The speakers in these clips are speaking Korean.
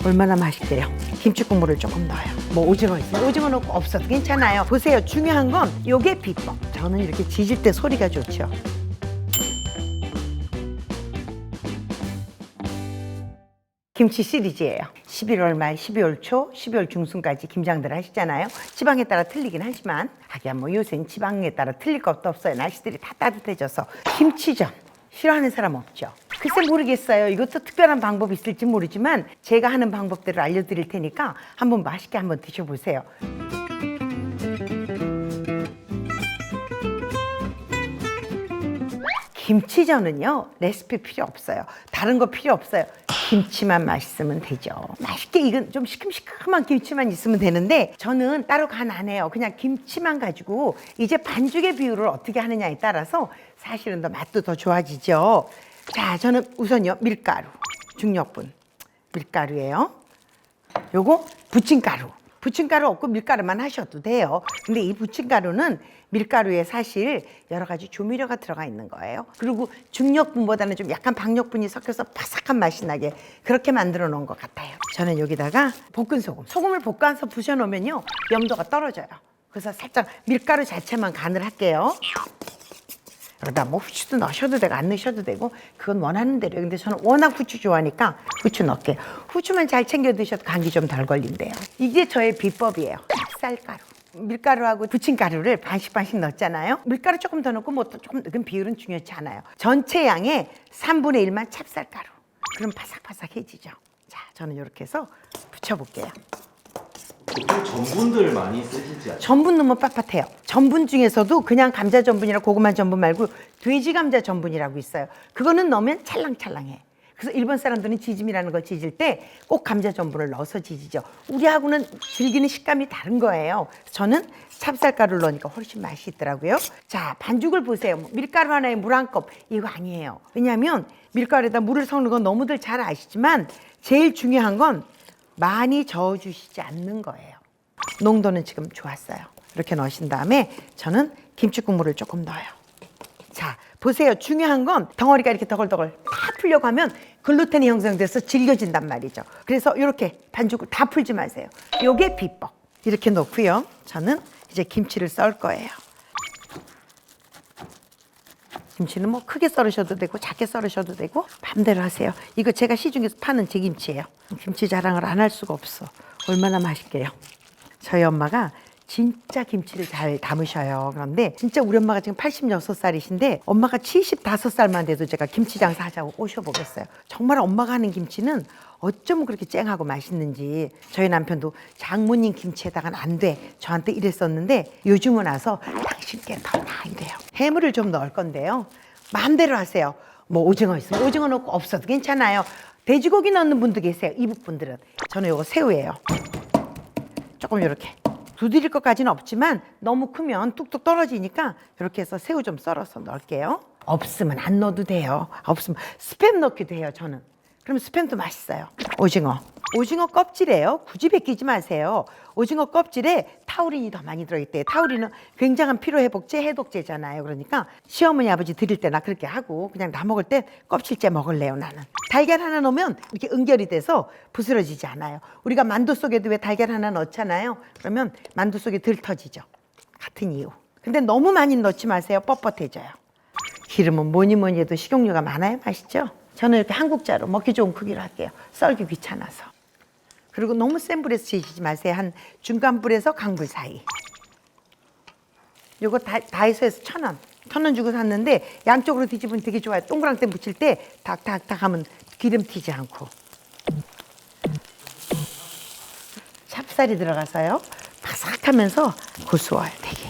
얼마나 맛있게요. 김치 국물을 조금 넣어요. 뭐 오징어 있으면 오징어 넣고 없어도 괜찮아요. 보세요. 중요한 건 요게 비법. 저는 이렇게 지질 때 소리가 좋죠. 김치 시리즈예요. 11월 말, 12월 초, 12월 중순까지 김장들 하시잖아요. 지방에 따라 틀리긴 하지만 하기야 뭐 요새는 지방에 따라 틀릴 것도 없어요. 날씨들이 다 따뜻해져서 김치전 싫어하는 사람 없죠. 글쎄 모르겠어요. 이것도 특별한 방법이 있을지 모르지만 제가 하는 방법대로 알려드릴 테니까 한번 맛있게 한번 드셔보세요. 김치전은요 레시피 필요 없어요. 다른 거 필요 없어요. 김치만 맛있으면 되죠. 맛있게 익은 좀 시큼시큼한 김치만 있으면 되는데 저는 따로 간 안 해요. 그냥 김치만 가지고 이제 반죽의 비율을 어떻게 하느냐에 따라서 사실은 더 맛도 더 좋아지죠. 자, 저는 우선요 밀가루, 중력분 밀가루예요. 요거 부침가루. 부침가루 없고 밀가루만 하셔도 돼요. 근데 이 부침가루는 밀가루에 사실 여러 가지 조미료가 들어가 있는 거예요. 그리고 중력분보다는 좀 약간 박력분이 섞여서 바삭한 맛이 나게 그렇게 만들어 놓은 것 같아요. 저는 여기다가 볶은 소금. 소금을 볶아서 부셔 놓으면요 염도가 떨어져요. 그래서 살짝 밀가루 자체만 간을 할게요. 그러다 뭐 후추도 넣으셔도 되고 안 넣으셔도 되고 그건 원하는 대로. 근데 저는 워낙 후추 좋아하니까 후추 넣을게요. 후추만 잘 챙겨 드셔도 감기 좀 덜 걸린대요. 이게 저의 비법이에요. 찹쌀가루. 밀가루하고 부침가루를 반씩 넣었잖아요. 밀가루 조금 더 넣고 뭐 조금 넣은 비율은 중요치 않아요. 전체 양의 3분의 1만 찹쌀가루. 그럼 바삭바삭해지죠. 자, 저는 이렇게 해서 부쳐볼게요. 보통 전분들 많이 쓰시지 않나요? 전분 넣으면 빳빳해요. 전분 중에서도 그냥 감자 전분이나 고구마 전분 말고 돼지 감자 전분이라고 있어요. 그거는 넣으면 찰랑찰랑해. 그래서 일본 사람들은 지짐이라는 걸 지질 때 꼭 감자 전분을 넣어서 지지죠. 우리하고는 즐기는 식감이 다른 거예요. 저는 찹쌀가루를 넣으니까 훨씬 맛이 있더라고요. 자, 반죽을 보세요. 밀가루 하나에 물 한 컵 이거 아니에요. 왜냐하면 밀가루에다 물을 섞는 건 너무들 잘 아시지만 제일 중요한 건 많이 저어주시지 않는 거예요. 농도는 지금 좋았어요. 이렇게 넣으신 다음에 저는 김치 국물을 조금 넣어요. 자, 보세요. 중요한 건 덩어리가 이렇게 더글더글 다 풀려고 하면 글루텐이 형성돼서 질겨진단 말이죠. 그래서 이렇게 반죽을 다 풀지 마세요. 요게 비법. 이렇게 넣고요. 저는 이제 김치를 썰 거예요. 김치는 뭐 크게 썰으셔도 되고 작게 썰으셔도 되고 맘대로 하세요. 이거 제가 시중에서 파는 제 김치예요. 김치 자랑을 안 할 수가 없어. 얼마나 맛있게요. 저희 엄마가 진짜 김치를 잘 담으셔요. 그런데 진짜 우리 엄마가 지금 86살이신데 엄마가 75살만 돼도 제가 김치 장사하자고 꼬셔보겠어요. 정말 엄마가 하는 김치는 어쩜 그렇게 쨍하고 맛있는지. 저희 남편도 장모님 김치에다가는 안 돼. 저한테 이랬었는데 요즘은 와서 당신께 더 나은데요. 해물을 좀 넣을 건데요. 마음대로 하세요. 뭐 오징어 있으면 오징어 넣고 없어도 괜찮아요. 돼지고기 넣는 분도 계세요. 이북 분들은. 저는 요거 새우예요. 조금 이렇게. 두드릴 것까지는 없지만 너무 크면 뚝뚝 떨어지니까 이렇게 해서 새우 좀 썰어서 넣을게요. 없으면 안 넣어도 돼요. 없으면 스팸 넣기도 해요, 저는. 그럼 스팸도 맛있어요. 오징어. 오징어 껍질이에요. 굳이 벗기지 마세요. 오징어 껍질에 타우린이 더 많이 들어있대요. 타우린은 굉장한 피로회복제, 해독제잖아요. 그러니까 시어머니 아버지 드릴 때나 그렇게 하고 그냥 나 먹을 때 껍질째 먹을래요, 나는. 달걀 하나 넣으면 이렇게 응결이 돼서 부스러지지 않아요. 우리가 만두 속에도 왜 달걀 하나 넣잖아요. 그러면 만두 속에 들 터지죠. 같은 이유. 근데 너무 많이 넣지 마세요. 뻣뻣해져요. 기름은 뭐니 해도 식용유가 많아요. 맛있죠? 저는 이렇게 한국자로 먹기 좋은 크기로 할게요. 썰기 귀찮아서. 그리고 너무 센 불에서 지지지 마세요. 한 중간 불에서 강불 사이. 요거 다이소에서 1,000원. 1,000원 주고 샀는데 양쪽으로 뒤집으면 되게 좋아요. 동그랑땡 붙일 때 탁탁탁 하면 기름 튀지 않고. 찹쌀이 들어가서요. 바삭하면서 고소해요, 되게.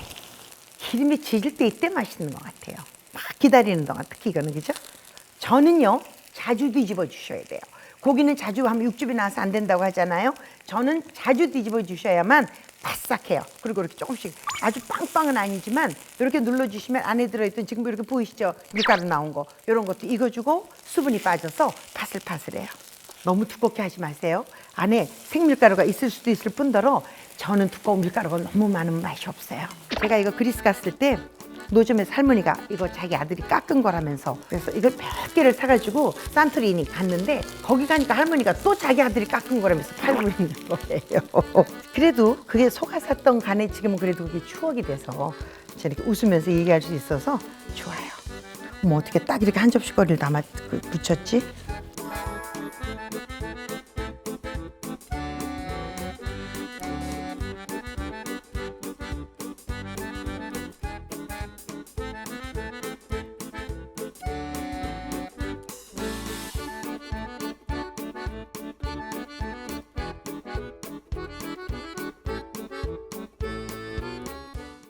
기름이 지질 때 이때 맛있는 것 같아요. 막 기다리는 동안 특히 이거는, 그죠? 저는요, 자주 뒤집어 주셔야 돼요. 고기는 자주 하면 육즙이 나서 안 된다고 하잖아요. 저는 자주 뒤집어 주셔야만 바싹해요. 그리고 이렇게 조금씩 아주 빵빵은 아니지만 이렇게 눌러주시면 안에 들어있던 지금 이렇게 보이시죠? 밀가루 나온 거 이런 것도 익어주고 수분이 빠져서 파슬파슬해요. 너무 두껍게 하지 마세요. 안에 생밀가루가 있을 수도 있을 뿐더러 저는 두꺼운 밀가루가 너무 많으면 맛이 없어요. 제가 이거 그리스 갔을 때 노점에서 할머니가 이거 자기 아들이 깎은 거라면서 그래서 이걸 몇 개를 사가지고 산토리니 갔는데 거기 가니까 할머니가 또 자기 아들이 깎은 거라면서 팔고 있는 거예요. 그래도 그게 속아 샀던 간에 지금은 그래도 그게 추억이 돼서 저렇게 웃으면서 얘기할 수 있어서 좋아요. 어머 어떻게 딱 이렇게 한 접시거리를 담아 붙였지?